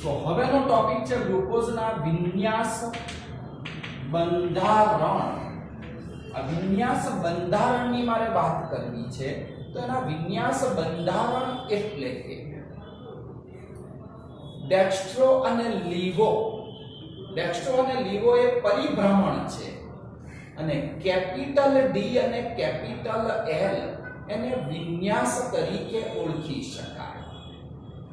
તો હવેનો ટોપિક છે ગ્લુકોઝના વિન્યાસ બંધારણ. આ વિન્યાસ બંધારણની મારે વાત કરવી છે. તો એના વિન્યાસ બંધારણ એટલે કે ડેક્સ્ટ્રો અને લીવો. ડેક્સ્ટ્રો અને લીવો એ પરિભ્રમણ છે અને કેપિટલ ડી અને કેપિટલ એલ એને વિન્યાસ તરીકે ઓળખી શકાય.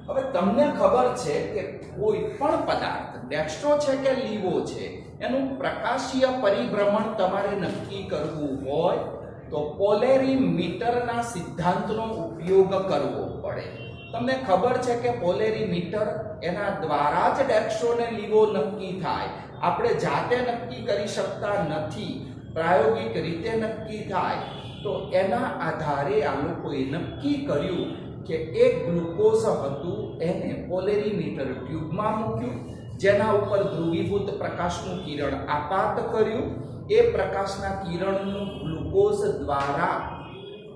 હવે તમને ખબર છે કે કોઈ પણ પદાર્થ ડેક્સ્ટ્રો છે કે લીવો છે એનું પ્રકાશીય પરિભ્રમણ તમારે નક્કી કરવું હોય તો પોલેરીમીટરના સિદ્ધાંતનો ઉપયોગ કરવો પડે. તમને ખબર છે કે પોલેરીમીટર એના દ્વારા જ ડેક્સ્ટ્રો અને લીવો નક્કી થાય. આપણે જાતે નક્કી કરી શકતા નથી, પ્રાયોગિક રીતે નક્કી થાય. તો એના આધારે આ લોકોએ નક્કી કર્યું કે એક ગ્લુકોઝ હતું એને પોલેરીમીટર ટ્યુબમાં મૂક્યું, જેના ઉપર ધ્રુવીભૂત પ્રકાશનું કિરણ આપાત કર્યું. એ પ્રકાશના કિરણનું ગ્લુકોઝ દ્વારા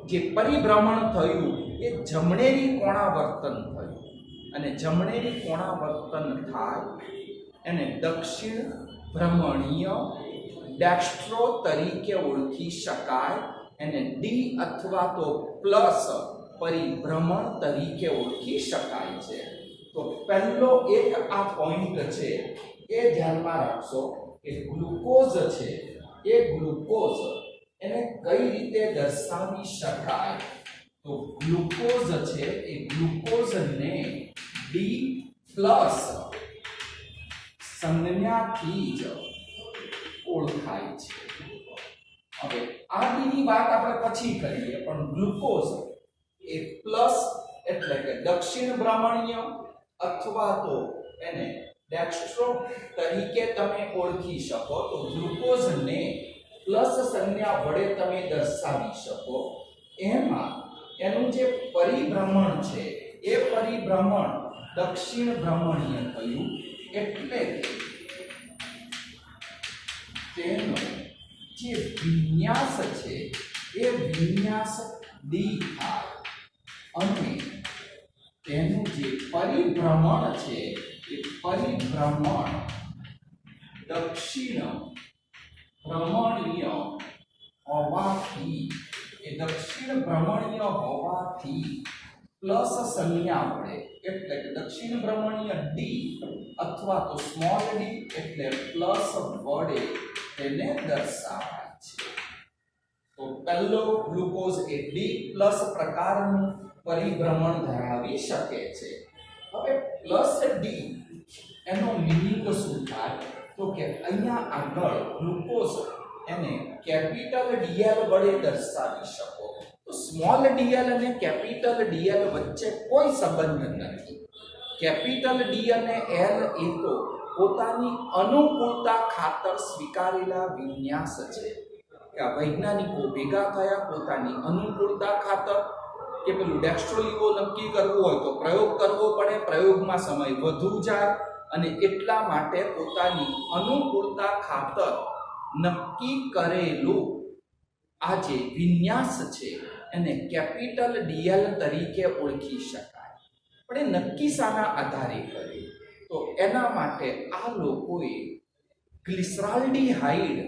જે પરિભ્રમણ થયું એ જમણેરી કોણાવર્તન થયું અને જમણેરી કોણાવર્તન થાય એને દક્ષિણ ભ્રમણીય ડેક્સ્ટ્રો તરીકે ઓળખી શકાય. એને ડી અથવા તો પ્લસ પરિભ્રમણ તરીકે ઓળખી શકાય છે. તો પહેલો એક આ પોઈન્ટ છે એ ધ્યાનમાં રાખશો કે ગ્લુકોઝ છે એ ગ્લુકોઝ એને કઈ રીતે દર્શાવી શકાય. તો ગ્લુકોઝ છે એ ગ્લુકોઝને ડી પ્લસ સંજ્ઞાથી જ ઓળખાય છે. હવે આ ડીની વાત આપણે પછી કરીએ, પણ ગ્લુકોઝ એ પ્લસ એટલે કે દક્ષિણ ભ્રમણીય અથવા તો એને ડેક્સ્ટ્રો તરીકે તમે ઓળખી શકો. તો ગ્લુકોઝને પ્લસ સંજ્ઞા વડે તમે દર્શાવી શકો. એમાં એનું જે પરિભ્રમણ છે એ પરિભ્રમણ દક્ષિણ ભ્રમણીય થયું એટલે કે તેનો જે વિન્યાસ છે એ વિન્યાસ ડી થાય અને તેનું જે પરિભ્રમણ છે એ પરિભ્રમણ દક્ષિણ ભ્રમણીય હોવાથી પ્લસ સંજ્ઞા વડે એટલે કે દક્ષિણ ભ્રમણીય ડી અથવા તો સ્મોલ ડી એટલે પ્લસ વડે તેને દર્શાવાય છે. તો પહેલો ગ્લુકોઝ એ ડી પ્લસ પ્રકારનું પરિભ્રમણ ધરાવી શકે છે. હવે પ્લસ ડી એનો મીનિંગ શું થાય? તો કે અહીંયા આગળ ગ્લુકોઝ એને કેપિટલ ડીએલ વડે દર્શાવી શકો. તો સ્મોલ ડીએલ અને કેપિટલ ડીએલ વચ્ચે કોઈ સંબંધ નથી. કેપિટલ ડી અને એલ એ તો પોતાની અનુકૂળતા ખાતર સ્વીકારેલા વિન્યાસ છે કે આ વૈજ્ઞાનિકો ભેગા થયા પોતાની અનુકૂળતા ખાતર કે પેલું ડેક્સ્ટ્રો લીવો નક્કી કરવું હોય તો પ્રયોગ કરવો પડે, પ્રયોગમાં સમય વધુ જાય અને એટલા માટે પોતાની અનુકૂળતા ખાતર નક્કી કરેલું આ જે વિન્યાસ છે એને કેપિટલ ડીએલ તરીકે ઓળખી શકાય. પણ એ નક્કી શાના આધારે કરે? તો એના માટે આ લોકોએ ગ્લિસરાલ્ડીહાઇડ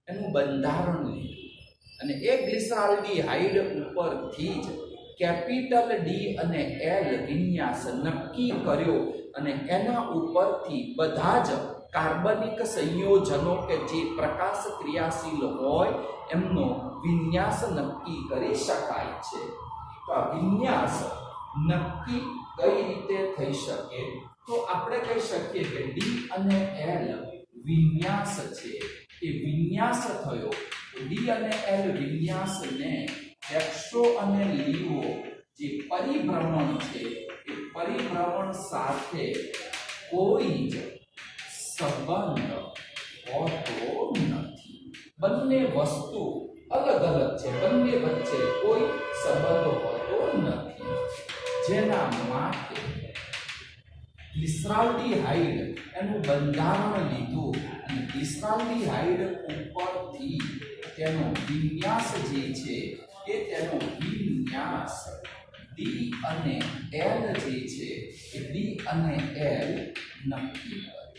એનું બંધારણ લીધું અને એ ગ્લિસરાલ્ડીહાઇડ ઉપરથી જ કેપિટલ ડી અને એલ વિન્યાસ નક્કી કર્યો અને એના ઉપરથી બધા જ કાર્બનિક સંયોજનો કે જે પ્રકાશ ક્રિયાશીલ હોય એમનો વિન્યાસ નક્કી કરી શકાય છે. તો આ વિન્યાસ નક્કી કઈ રીતે થઈ શકે? તો આપણે કહી શકીએ કે ડી અને એલ વિન્યાસ છે એ વિન્યાસ થયો. ડી અને એલ વિન્યાસને ડેક્સ્ટ્રો અને લીવો જે પરિભ્રમણ છે એ પરિભ્રમણ સાથે કોઈ જ સંબંધ હોતો નથી. બંને વસ્તુ અલગ અલગ છે, બંને વચ્ચે કોઈ સંબંધ હોતો નથી. જેના માટે ગ્લિસરાલ્ડીહાઇડ એનું બંધારણ લીધું અને ગ્લિસરાલ્ડીહાઇડ ઉપરથી તેનો વિન્યાસ જે છે એ તેનો વિન્યાસ ડી અને એલ જે છે એ ડી અને એલ નક્કી કર્યું.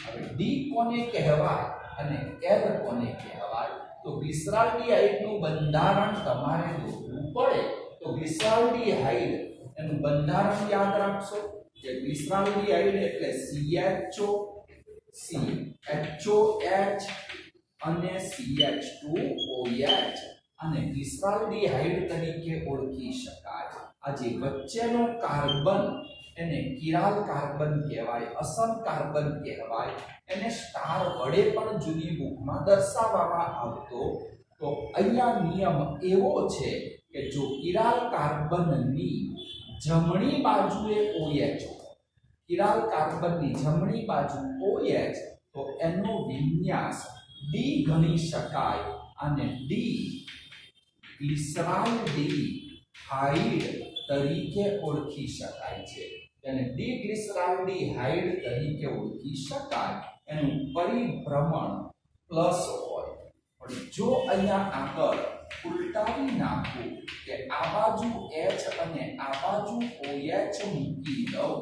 હવે ડી કોને કહેવાય અને એલ કોને કહેવાય? તો ગ્લિસરાલ્ડિહાઇડનું બંધારણ તમારે દોરવું પડે. તો ગ્લિસરાલ્ડિહાઇડ એનું બંધારણ યાદ રાખશો કે ગ્લિસરાલ્ડિહાઇડ એટલે CHOCHOH અને CH2OH અને ગ્લિસરાલ્ડિહાઇડ તરીકે ઓળખી શકાય. આ જે વચ્ચેનો કાર્બન એને કિરાલ કાર્બન કહેવાય, અસમ કાર્બન કહેવાય. એને સ્ટાર વડે પણ જુદી બુકમાં દર્શાવવામાં આવતો. તો અહીંયા નિયમ એવો છે કે જો કિરાલ કાર્બનની જમણી બાજુએ OH, કિરાલ કાર્બનની જમણી બાજુ OH, તો એનો વિન્યાસ D ગણી શકાય અને D ગ્લિસરાલ્ડિહાઇડ તરીકે ઓળખી શકાય છે. તેને ડિગ્લિસરાલ્ડિહાઇડ તરીકે ઓળખી શકાય. એનું પરિભ્રમણ પ્લસ હોય. પણ જો અહીંયા આગળ ઉલટાવી નાખું કે આ બાજુ H અને આ બાજુ OH મૂકી દઉં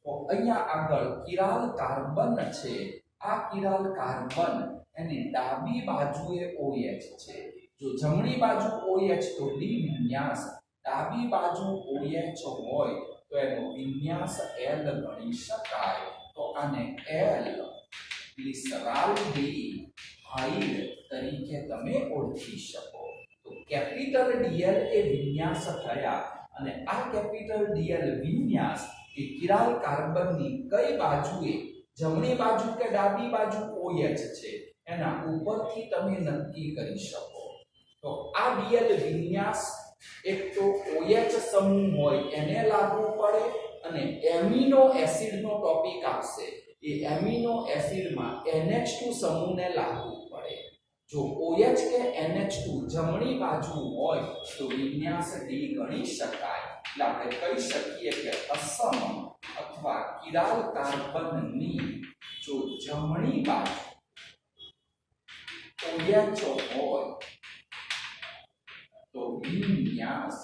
તો અહીંયા આગળ કિરાલ કાર્બન છે. આ કિરાલ કાર્બન એની ડાબી બાજુએ OH છે. જો જમણી બાજુ OH તો D વિન્યાસ, ડાબી બાજુ OH હોય તો એનો વિન્યાસ L ગણી શકાય. તો આને L ગ્લિસરાલ્ડિહાઇડ તરીકે તમે ઓળખી શકો. તો કેપિટલ DL એ વિન્યાસ થયા અને આ કેપિટલ DL વિન્યાસ એ કિરાલ કાર્બનની કઈ બાજુએ, જમણી બાજુ કે ડાબી બાજુ OH છે એના ઉપરથી તમે નક્કી કરી શકો. તો આ DL વિન્યાસ એક તો OH સમૂહ હોય એને લાગુ પડે અને એમિનો એસિડનો ટોપિક આવશે. એ એમિનો એસિડમાં NH2 સમૂહને લાગુ પડે. જો OH કે NH2 જમણી બાજુ હોય તો વિન્યાસ D ગણી શકાય. એટલે આપણે કહી શકીએ કે અસમ અથવા કિરાલ કાર્બનની જો જમણી બાજુ OH હોય તો વિન્યાસ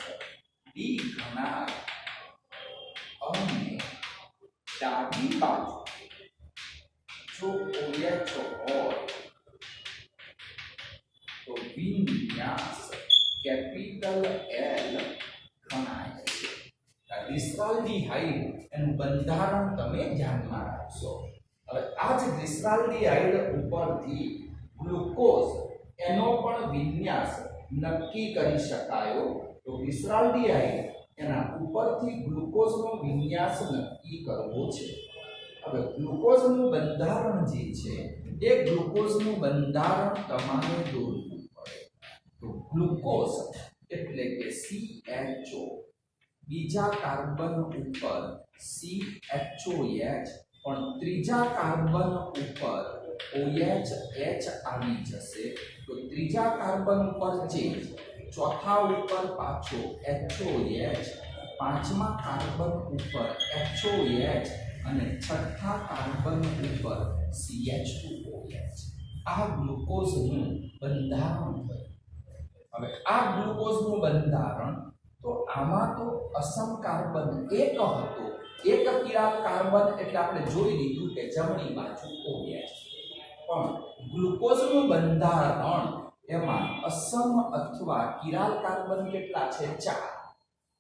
D ગણાય અને ડાબી બાજુ જો OH હોય તો વિન્યાસ કેપિટલ L ગણાય છે. ગ્લિસરાલ્ડિહાઇડ એનું બંધારણ તમે ધ્યાનમાં રાખશો. હવે આ જ ગ્લિસરાલ્ડિહાઇડ ઉપરથી ગ્લુકોઝ એનો પણ વિન્યાસ નક્કી કરી શકાયો. તો ગ્લિસરાલ્ડિહાઇડ એના ઉપરથી ગ્લુકોઝનો વિન્યાસ નક્કી કરવો છે. હવે ગ્લુકોઝનું બંધારણ જે છે એ ગ્લુકોઝનું બંધારણ તમારે દોરવું પડે. તો ગ્લુકોઝ એટલે કે CHO, બીજા કાર્બન ઉપર CHOH, પણ ત્રીજા કાર્બન ઉપર OH આવી જશે. તો ત્રીજા કાર્બન ઉપર ચેન્જ, ચોથા ઉપર પાછો HOH, પાંચમા કાર્બન ઉપર HOH અને છઠ્ઠા કાર્બન ઉપર CH2OH. આ ગ્લુકોઝનું બંધારણ થયું. હવે આ ગ્લુકોઝનું બંધારણ તો આમાં તો અસમ કાર્બન એક હતો, એક કિરાલ કાર્બન એટલે આપણે જોઈ લીધું કે જમણી બાજુ OH. પણ ગ્લુકોઝનું બંધારણ એમાં અસમ અથવા કિરાલ કાર્બન કેટલા છે? 4.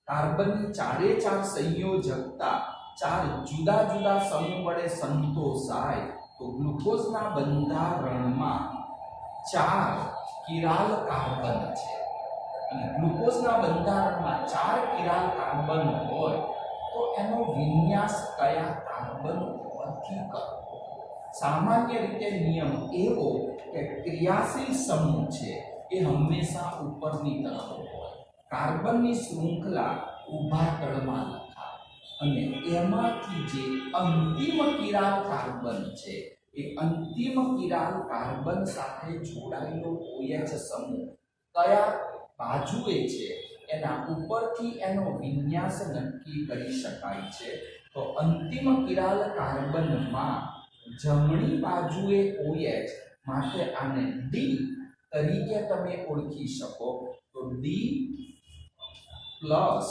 કાર્બનની ચારે ચાર સંયોજકતા 4 જુદા જુદા સમૂહ વડે સંતોષાય. તો ગ્લુકોઝના બંધારણમાં 4 કિરાલ કાર્બન છે અને ગ્લુકોઝના બંધારણમાં 4 કિરાલ કાર્બન હોય તો એનો વિન્યાસ કયા કાર્બન ઉપરથી કરવો? સામાન્ય રીતે નિયમ એવો કે ક્રિયાશીલ સમૂહ છે એ હંમેશા ઉપરની તરફ હોય. કાર્બનની શૃંખલા ઊભા તળમાં લખાય અને એમાંથી જે અંતિમ કિરાલ કાર્બન છે એ અંતિમ કિરાલ કાર્બન સાથે જોડાયેલો OH સમૂહ કયા બાજુએ છે એના ઉપરથી એનો વિન્યાસ નક્કી કરી શકાય છે. તો અંતિમ કિરાલ કાર્બનમાં જમણી બાજુએ OH, માટે આને D તરીકે તમે ઓળખી શકો. તો D પ્લસ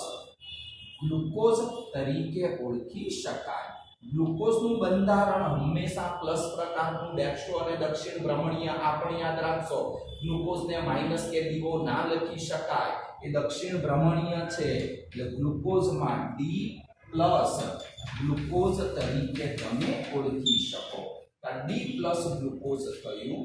ગ્લુકોઝ તરીકે ઓળખી શકાય. ગ્લુકોઝનું બંધારણ હંમેશા પ્લસ પ્રકારનું ડેક્સ્ટ્રો અને દક્ષિણ ભ્રમણીય. આપણે યાદ રાખશો ગ્લુકોઝને માઈનસ કે દીવો ના લખી શકાય, એ દક્ષિણ ભ્રમણીય છે એટલે ગ્લુકોઝમાં ડી પ્લસ ગ્લુકોઝ તરીકે તમે ઓળખી શકો. ડી પ્લસ ગ્લુકોઝ થયું.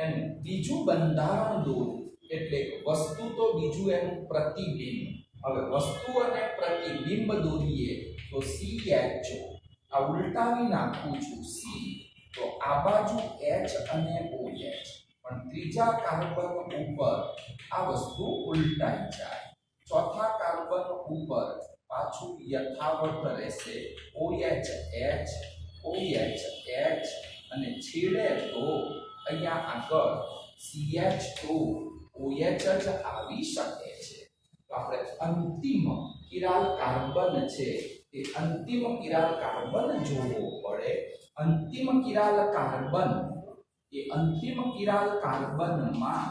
એનું બીજું બંધારણ દોરો એટલે વસ્તુ તો બીજું એનું પ્રતિબિંબ. હવે વસ્તુ અને પ્રતિબિંબ દોરીએ તો CHO આ ઉલટાવી નાખું છું C, તો આ બાજુ H અને OH, પણ ત્રીજા કાર્બન ઉપર આ વસ્તુ ઉલટાઈ જાય. ચોથા કાર્બન ઉપર પાછું યથાવત રહેશે OH H OH H અને છેડે તો અહીંયા આગળ CH2OH જ આવી શકે છે. તો આપણે અંતિમ કિરાલ કાર્બન છે એ અંતિમ કિરાલ કાર્બન જોવો પડે. અંતિમ કિરાલ કાર્બનમાં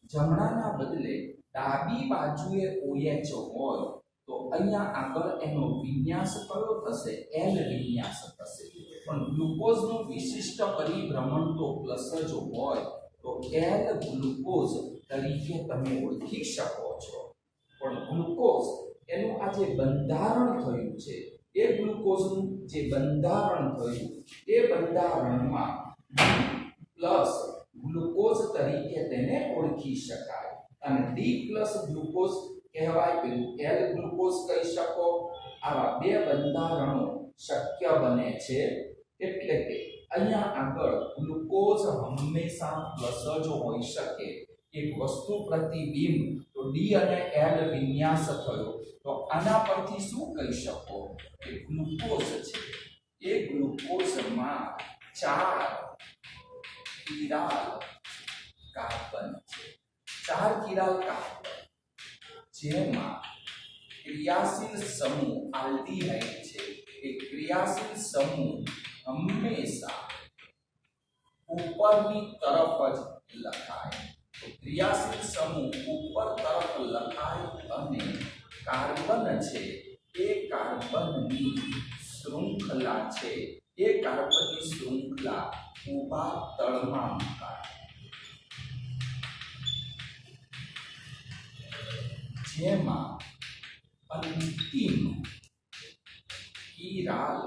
જમણાના બદલે ડાબી બાજુએ OH હોય તો અહીંયા આગળ એનો વિન્યાસ કયો થશે? L વિન્યાસ થશે. પણ ગ્લુકોઝનું વિશિષ્ટ પરિભ્રમણ તો પ્લસ જ હોય તો L ગ્લુકોઝ તરીકે તમે ઓળખી શકો છો. પણ ગ્લુકોઝ એનું આ જે બંધારણ થયું છે એ ગ્લુકોઝનું જે બંધારણ થયું એ બંધારણમાં પ્લસ ગ્લુકોઝ તરીકે તેને ઓળખી શકાય. અને ડી પ્લસ ગ્લુકોઝ કહેવાય, પેલું L ગ્લુકોઝ કહી શકો. આવા બે બંધારણો શક્ય બને છે. એટલે કે અહીંયા આગળ ગ્લુકોઝ હંમેશા પ્લસ જ હોઈ શકે. એક વસ્તુ પ્રતિબિંબ તો ડી અને L વિન્યાસ થયો, તો આના પરથી શું કહી શકો કે ગ્લુકોઝ છે એ ગ્લુકોઝમાં 4 કિરાલ કાર્બન છે. 4 કિરાલ કાર્બન જેમાં ક્રિયાશીલ સમૂહ આલ્ડીહાઇડ છે. એ ક્રિયાશીલ સમૂહ હંમેશા ઉપરની તરફ જ લખાય. તો ક્રિયાશીલ સમૂહ ઉપર તરફ લખાય અને કાર્બન છે એ કાર્બનની શૃંખલા છે એ કાર્બનની શૃંખલા ઊભા તળમાં મુકાય. જેમાં અંતિમ કિરાલ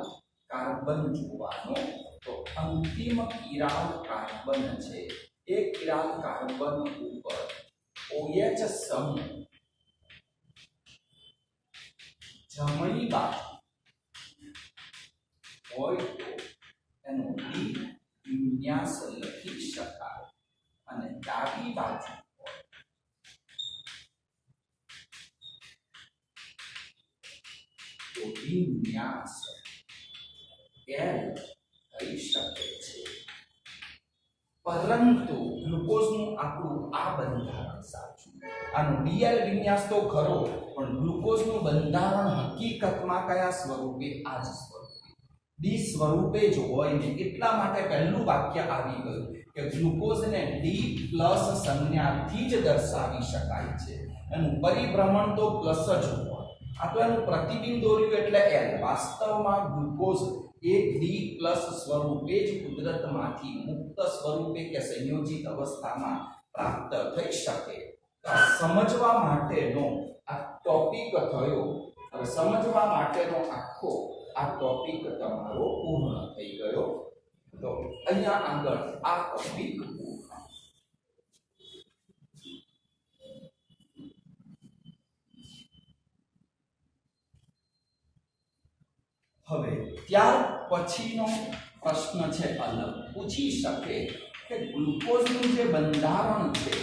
કાર્બન જોવાનો. તો અંતિમ કિરાલ કાર્બન છે એ કિરાલ કાર્બન ઉપર OH સમૂહ જમણી બાજુ હોય તો એનો ડી વિન્યાસ લખી શકાય, અને ડાબી બાજુ હોય તો વિન્યાસ L થઈ શકે છે. પરંતુ ગ્લુકોઝનું આપણું આ બંધારણ સાચું. આનો DL વિન્યાસ તો ખરો, પણ ગ્લુકોઝનું બંધારણ હકીકતમાં કયા સ્વરૂપે? આ જ સ્વરૂપે, ડી સ્વરૂપે જ હોય ને. એટલા માટે પહેલું વાક્ય આવી ગયું કે ગ્લુકોઝને ડી પ્લસ સંજ્ઞાથી જ દર્શાવી શકાય છે. એનું પરિભ્રમણ તો પ્લસ જ હોય. આ તો એનું પ્રતિબિંબ દોર્યું એટલે L. વાસ્તવમાં ગ્લુકોઝ એક ડી પ્લસ સ્વરૂપે જ કુદરતમાંથી મુક્ત સ્વરૂપે કે સંયોજિત અવસ્થામાં પ્રાપ્ત થઈ શકે. સમજવા માટેનો આ ટોપિક થયો. હવે સમજવા માટેનો આખો આ ટોપિક તમારો પૂર્ણ થઈ ગયો. તો અહીંયા આગળ આ ટોપિક પૂર્ણ. હવે ત્યાર પછીનો પ્રશ્ન છે અલગ. પૂછી શકે કે ગ્લુકોઝનું જે બંધારણ છે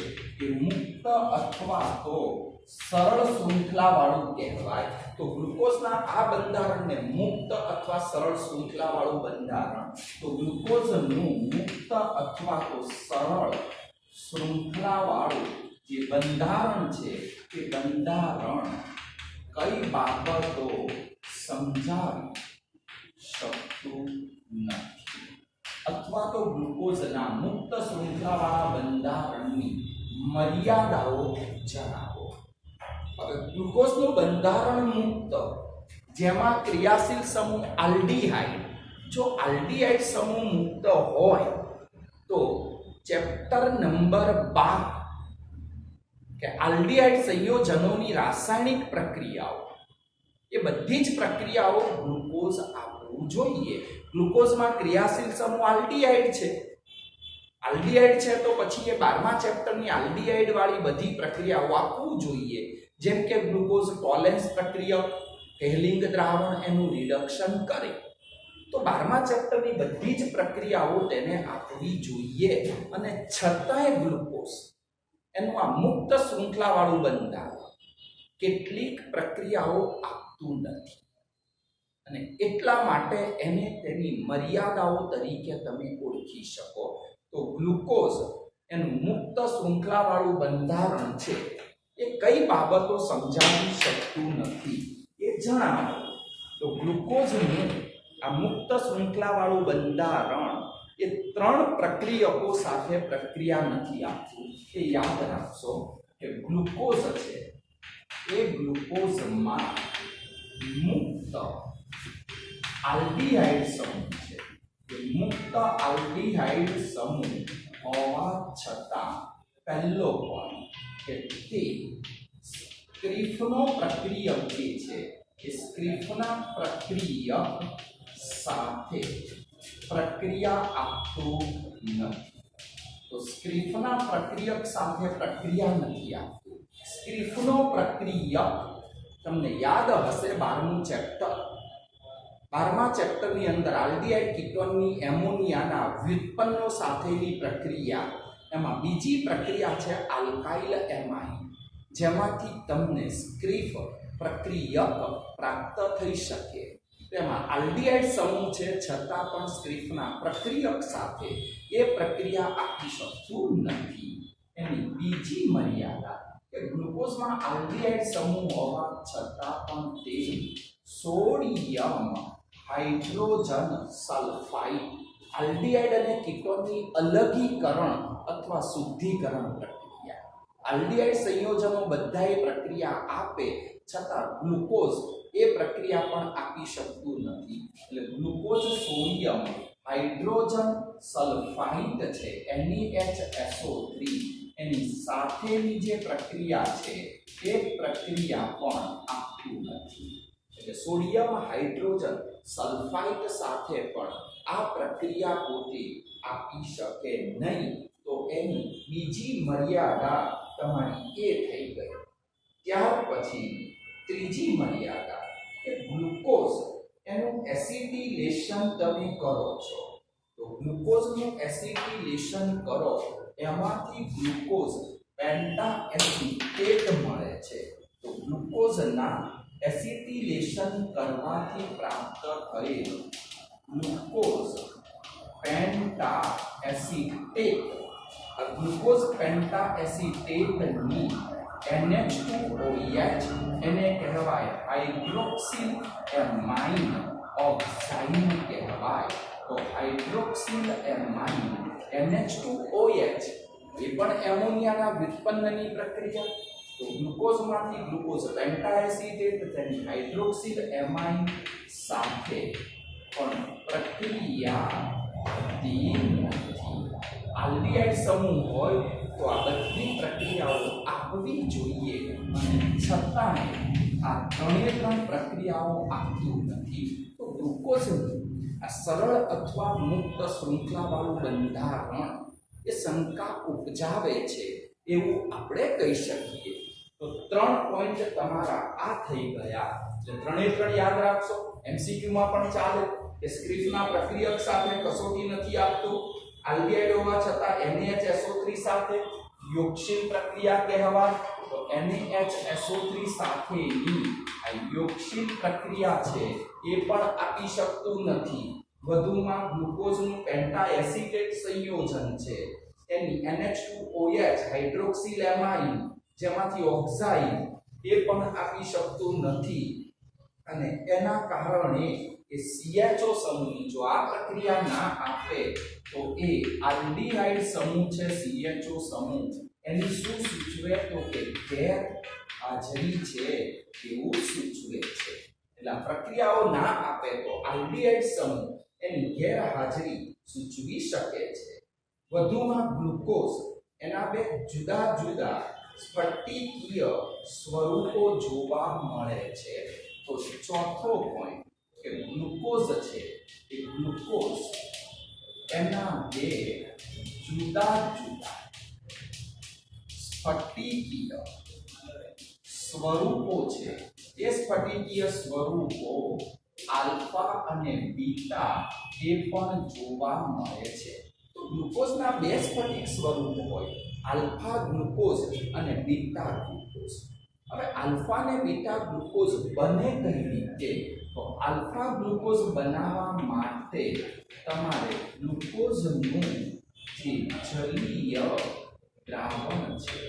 એ મુક્ત અથવા તો સરળ શૃંખલા વાળું કહેવાય. તો ગ્લુકોઝના આ બંધારણને મુક્ત અથવા સરળ શૃંખલા વાળું બંધારણ. તો ગ્લુકોઝનું મુક્ત અથવા તો સરળ શૃંખલા વાળું જે બંધારણ છે તે બંધારણ કઈ બાબતો સમજાવી શકતું નથી, અથવા તો ગ્લુકોઝના મુક્ત શૃંખલાવાળા બંધારણની મર્યાદાઓ જણાવો. હવે ગ્લુકોઝનું બંધારણ મુક્ત, જેમાં ક્રિયાશીલ સમૂહ આલ્ડીહાઇડ જો આલ્ડીહાઇડ સમૂહ મુક્ત હોય તો ચેપ્ટર નંબર 12 કે આલ્ડીહાઇડ સંયોજનોની રાસાયણિક પ્રક્રિયાઓ, એ બધી જ પ્રક્રિયાઓ ગ્લુકોઝ આપવું જોઈએ. ગ્લુકોઝમાં ક્રિયાશીલ સમૂહ આલ્ડીહાઇડ છે. આલ્ડીહાઇડ છે તો પછી એ 12મા ચેપ્ટરની આલ્ડીહાઇડ વાળી બધી પ્રક્રિયાઓ આપવું જોઈએ. જેમ કે ગ્લુકોઝ ટોલેન્સ પ્રક્રિયા, હેલિંગ દ્રાવણ એનું રિડક્શન કરે, તો 12મા ચેપ્ટરની બધી જ પ્રક્રિયાઓ તેને આપવી જોઈએ. અને છતાંય ગ્લુકોઝ એનું આ મુક્ત શૃંખલા વાળું બંધારણ કેટલીક પ્રક્રિયાઓ આપતું નથી, અને એટલા માટે એને તેની મર્યાદાઓ તરીકે તમે ઓળખી શકો. તો ગ્લુકોઝ એનું મુક્ત શૃંખલા વાળું બંધારણ છે એ કઈ બાબતો સમજાવી શકતું નથી એ જણાવો. તો ગ્લુકોઝનું આ મુક્ત શૃંખલા વાળું બંધારણ એ 3 પ્રક્રિયકો સાથે પ્રક્રિયા નથી આપતું. એ યાદ રાખશો કે ગ્લુકોઝ છે એ ગ્લુકોઝમાં મુક્ત આલ્ડીહાઇડ સમૂહ છે. મુક્ત આલ્ડીહાઇડ સમૂહ હોવા છતાં પહેલો પોઈન્ટ કે તે સ્ક્રિફનો પ્રક્રિયક જે છે એ સ્ક્રિફના પ્રક્રિયક સાથે પ્રક્રિયા આપતું નથી. તો સ્ક્રિફના પ્રક્રિયક સાથે પ્રક્રિયા નથી આપતું. સ્ક્રિફનો પ્રક્રિયક તમને યાદ હશે 12મું ચેપ્ટર, 12મા ચેપ્ટરની અંદર આલ્ડીહાઇડ કીટોનની એમોનિયાના વ્યુત્પન્નો સાથેની પ્રક્રિયા, એમાં બીજી પ્રક્રિયા છે આલ્કાઇલ એમાઇન, જેમાંથી તમને સ્ક્રિફ પ્રક્રિયક પ્રાપ્ત થઈ શકે. તેમાં આલ્ડીહાઇડ સમૂહ છે છતાં પણ સ્ક્રિફના પ્રક્રિયક સાથે એ પ્રક્રિયા આપી શકતું નથી. એની બીજી મર્યાદા કે ગ્લુકોઝમાં આલ્ડીહાઇડ સમૂહ હોવા છતાં પણ તે સોડિયમ હાઇડ્રોજન સલ્ફાઇડ આલ્ડીહાઇડ અને કીટોનની અલગીકરણ અથવા શુદ્ધિકરણ પ્રક્રિયા, આલ્ડીહાઇડ સંયોજનો બધાએ પ્રક્રિયા આપે છતાં ગ્લુકોઝ એ પ્રક્રિયા પણ આપી શકતું નથી. એટલે ગ્લુકોઝ સોડિયમ હાઇડ્રોજન સલ્ફાઇડ છે NaHSO3 એની સાથેની જે પ્રક્રિયા છે એ પ્રક્રિયા પણ આપતું નથી. એટલે સોડિયમ હાઇડ્રોજન સલ્ફાઇડ સાથે પણ આ પ્રક્રિયા પોતે આપી શકે નહીં. તો એની બીજી મર્યાદા તમારી એ થઈ ગઈ. ત્યાર પછી ત્રીજી મર્યાદા કે ગ્લુકોઝ એનું એસિટિલેશન તમે કરો છો, તો ગ્લુકોઝનું એસિટિલેશન કરો એમાંથી ગ્લુકોઝ પેન્ટા એસિટેટ મળે છે. તો ગ્લુકોઝના એસિટિલેશન કરવાથી પ્રાપ્ત થયેલ ગ્લુકોઝ પેન્ટા એસિટેટ, ગ્લુકોઝ પેન્ટા એસિટેટની NH2OH એને કહેવાય હાઇડ્રોક્સિલ એમાઇન ઓક્સાઇડ કહેવાય. તો હાઇડ્રોક્સિલ એમાઇન NH2OH એ પણ એમોનિયાના વ્યુત્પન્નની પ્રક્રિયા. તો ગ્લુકોઝમાંથી ગ્લુકોઝ પેન્ટા એસિટેટ તેની હાઇડ્રોક્સિલ એમાઇન સાથે પણ પ્રક્રિયા થતી નથી. આલ્ડીહાઇડ સમૂહ હોય તો આ બધી પ્રક્રિયાઓ આપવી જોઈએ, અને છતાંય આ 3 પ્રક્રિયાઓ આપતું નથી. તો ગ્લુકોઝનું આ સરળ અથવા મુક્ત શૃંખલાવાળું બંધારણ એ શંકા ઉપજાવે છે એવું આપણે કહી શકીએ. તો 3 પોઈન્ટ તમારા આ થઈ ગયા. એટલે 3 યાદ રાખશો. MCQ માં પણ ચાલે કે સ્ક્રિફના પ્રક્રિયક સાથે કસોટી નથી આપતું, આલ્ડીહાઇડ હોવા છતાં NaHSO3 સાથે યોગશીલ પ્રક્રિયા કહેવાય. તો NaHSO3 સાથેની આ યોગશીલ પ્રક્રિયા છે એ પણ આપી શકતું નથી. વધુમાં ગ્લુકોઝનું પેન્ટા એસિટેટ સંયોજન છે એની NH2OH હાઇડ્રોક્સિલ એમાઇન જેમાંથી ઓક્સાઇડ એ પણ આપી શકતું નથી. અને એના કારણે એ CHO સમૂહ જો આ પ્રક્રિયા ના આપે તો એ આલ્ડીહાઇડ સમૂહ છે CHO સમૂહ એની શું સૂચવે તો કે ગેરહાજરી છે એવું સૂચવે છે. એટલે પ્રક્રિયાઓ ના આપે તો આલ્ડીહાઇડ સમૂહ એની ગેરહાજરી સૂચવી શકે છે. વધુમાં ગ્લુકોઝ એના બે જુદા જુદા સ્ફટિકીય સ્વરૂપો જોવા મળે છે. તો ચોથો પોઈન્ટ કે ગ્લુકોઝ છે એ ગ્લુકોઝ એના બે જુદા જુદા સ્ફટિકીય સ્વરૂપો છે. એ સ્ફટિકીય સ્વરૂપો આલ્ફા અને બીટા એ પણ જોવા મળે છે. તો ગ્લુકોઝના બે સ્ફટિક સ્વરૂપો હોય, આલ્ફા ગ્લુકોઝ અને બીટા ગ્લુકોઝ. હવે આલ્ફા અને બીટા ગ્લુકોઝ બને કઈ રીતે? તો આલ્ફા ગ્લુકોઝ બનાવવા માટે તમારે ગ્લુકોઝનું જે જલીય દ્રાવણ છે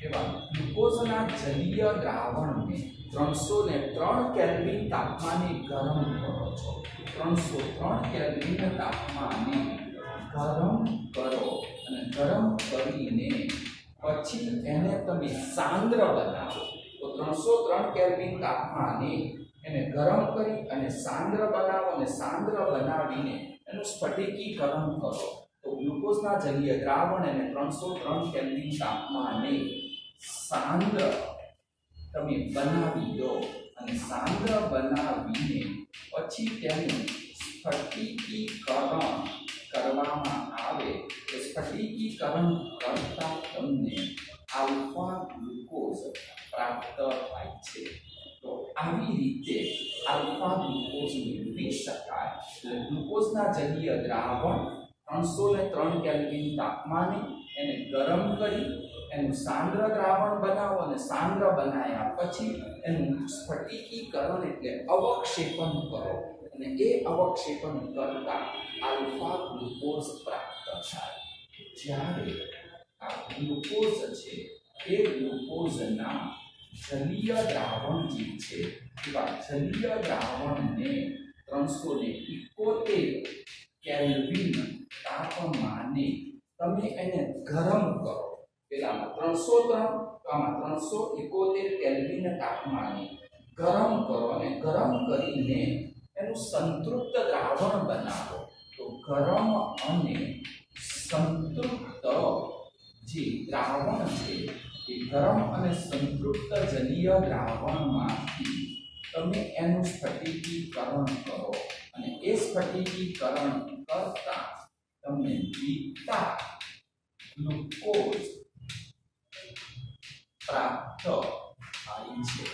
એવા ગ્લુકોઝના જલીય દ્રાવણને 303 કેલ્વિન તાપમાને ગરમ કરો છો. 303 કેલ્વિન તાપમાને ગરમ કરો અને ગરમ કરીને પછી એને તમે સાંદ્ર બનાવો. તો 303 કેલ્વિન તાપમાને એને ગરમ કરી અને સાંદ્ર બનાવો અને સાંદ્ર બનાવીને એનું સ્ફટિકીકરણ કરો. તો ગ્લુકોઝના જલીય દ્રાવણ અને 303 કેલ્વિન તાપમાને સાંદ્ર તમે બનાવી દો અને સાંદ્ર બનાવીને પછી તેનું સ્ફટિકીકરણ કરવામાં આવે. તો સ્ફટિકીકરણ કરતા તમને આલ્ફા ગ્લુકોઝ પ્રાપ્ત થાય છે. તો આવી રીતે આલ્ફા ગ્લુકોઝ મેળવી શકાય. એટલે ગ્લુકોઝના જલીય દ્રાવણ 303 કેલ્વિન તાપમાને એને ગરમ કરી એનું સાંદ્ર દ્રાવણ બનાવો અને સાંદ્ર બનાવ્યા પછી એનું સ્ફટિકીકરણ એટલે અવક્ષેપન કરો અને એ અવક્ષેપન કરતા આલ્ફા ગ્લુકોઝ પ્રાપ્ત થાય. જ્યારે આ ગ્લુકોઝ છે એ ગ્લુકોઝના જલીય દ્રાવણ જે છે એવા જલીય દ્રાવણને 371 કેલ્વિન તાપમાને તમે એને ગરમ કરો. પેલામાં 303 તો આમાં 371 કેલ્વિન તાપમાને ગરમ કરો અને ગરમ કરીને એનું સંતૃપ્ત દ્રાવણ બનાવો. તો ગરમ અને સંતૃપ્ત જે દ્રાવણ છે એ ગરમ અને સંતૃપ્ત જલીય દ્રાવણમાંથી તમે એનું સ્ફટિકીકરણ કરો અને એ સ્ફટિકીકરણ કરતા તમને બીટા ગ્લુકોઝ પ્રાપ્ત થાય છે.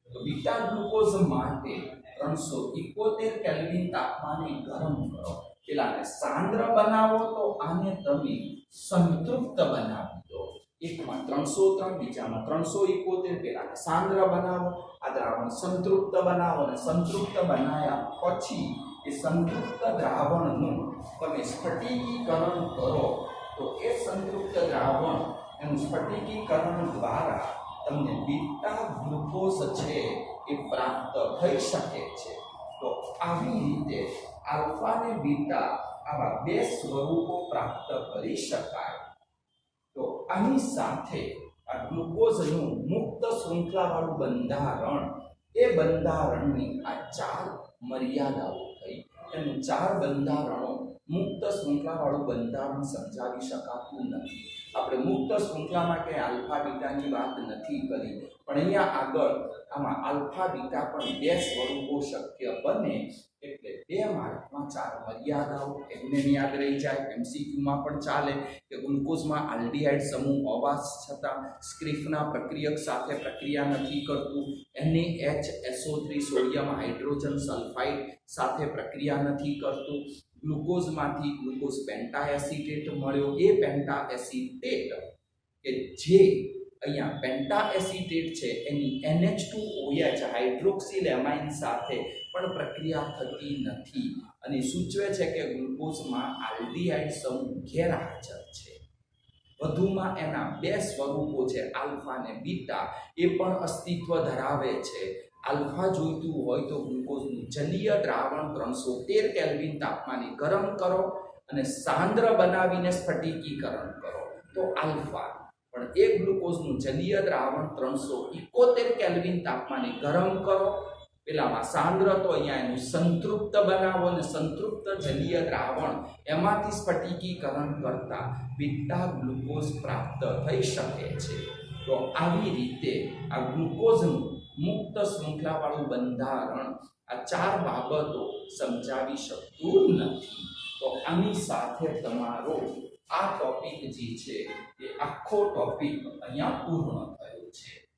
તો બીટા ગ્લુકોઝ માટે 371 કેલ્વિન તાપમાને ગરમ કરો. પેલાને સાંદ્ર બનાવો તો આને તમે સંતૃપ્ત બનાવી દો. એકમાં 303 બીજામાં 371 પેલાને સાંદ્ર બનાવો, આ દ્રાવણ સંતૃપ્ત બનાવો અને સંતૃપ્ત બનાવ્યા પછી એ સંતૃપ્ત દ્રાવણનું તમે સ્ફટિકીકરણ કરો. તો એ સંતૃપ્ત દ્રાવણ એનું સ્ફટિકીકરણ દ્વારા તમને બીટા ગ્લુકોઝ છે એ પ્રાપ્ત થઈ શકે છે. તો આવી રીતે આલ્ફા અને બીટા આવા બે સ્વરૂપો પ્રાપ્ત કરી શકાય. તો આની સાથે આ ગ્લુકોઝનું મુક્ત શૃંખલાવાળું બંધારણ, એ બંધારણની આ 4 મર્યાદાઓ થઈ. એનું 4 બંધારણો મુક્ત શૃંખલાવાળું બંધારણ સમજાવી શકાતું નથી. આપણે મુક્ત શૃંખલામાં કે આલ્ફા બીટાની વાત નથી કરી, પણ અહીંયા આગળ આમાં આલ્ફા બીટા પણ બે સ્વરૂપો શક્ય બને. એટલે 2 માર્કમાં 4 મર્યાદાઓ એમને યાદ રહી જાય. એમસીક્યુમાં પણ ચાલે કે ગ્લુકોઝમાં આલ્ડીહાઇડ સમૂહ હોવા છતાં સ્ક્રિફના પ્રક્રિયક સાથે પ્રક્રિયા નથી કરતું. NaHSO3 સોડિયમ હાઇડ્રોજન સલ્ફાઇડ સાથે પ્રક્રિયા નથી કરતું. ગ્લુકોઝમાંથી ગ્લુકોઝ પેન્ટાએસિટેટ મળ્યો. એ પેન્ટાએસિટેટ કે જે અહીંયા પેન્ટાએસિટેટ છે એની NH2OH હાઇડ્રોક્સિલ એમાઇન સાથે પણ પ્રક્રિયા થતી નથી અને સૂચવે છે કે ગ્લુકોઝમાં આલ્ડીહાઇડ સમૂહ ગેરહાજર છે. વધુમાં એના 2 સ્વરૂપો છે આલ્ફા અને બીટા, એ પણ અસ્તિત્વ ધરાવે છે. આલ્ફા જોઈતું હોય તો ગ્લુકોઝનું જલીય દ્રાવણ 313 કેલ્વિન તાપમાને ગરમ કરો અને સાંદ્ર બનાવીને સ્ફટિકીકરણ કરો તો આલ્ફા. પણ એ ગ્લુકોઝનું જલીય દ્રાવણ 371 કેલ્વિન તાપમાને ગરમ કરો, પેલામાં સાંદ્ર તો અહીંયા એનું સંતૃપ્ત બનાવો અને સંતૃપ્ત જલીય દ્રાવણ એમાંથી સ્ફટિકીકરણ કરતા બીટા ગ્લુકોઝ પ્રાપ્ત થઈ શકે છે. તો આવી રીતે આ ગ્લુકોઝનું મુક્ત શૃંખલાવાળું બંધારણ આ 4 બાબતો સમજાવી શકતું નથી. તો આની સાથે તમારો આ ટોપિક જે છે એ આખો ટોપિક અહીંયા પૂર્ણ થયો છે.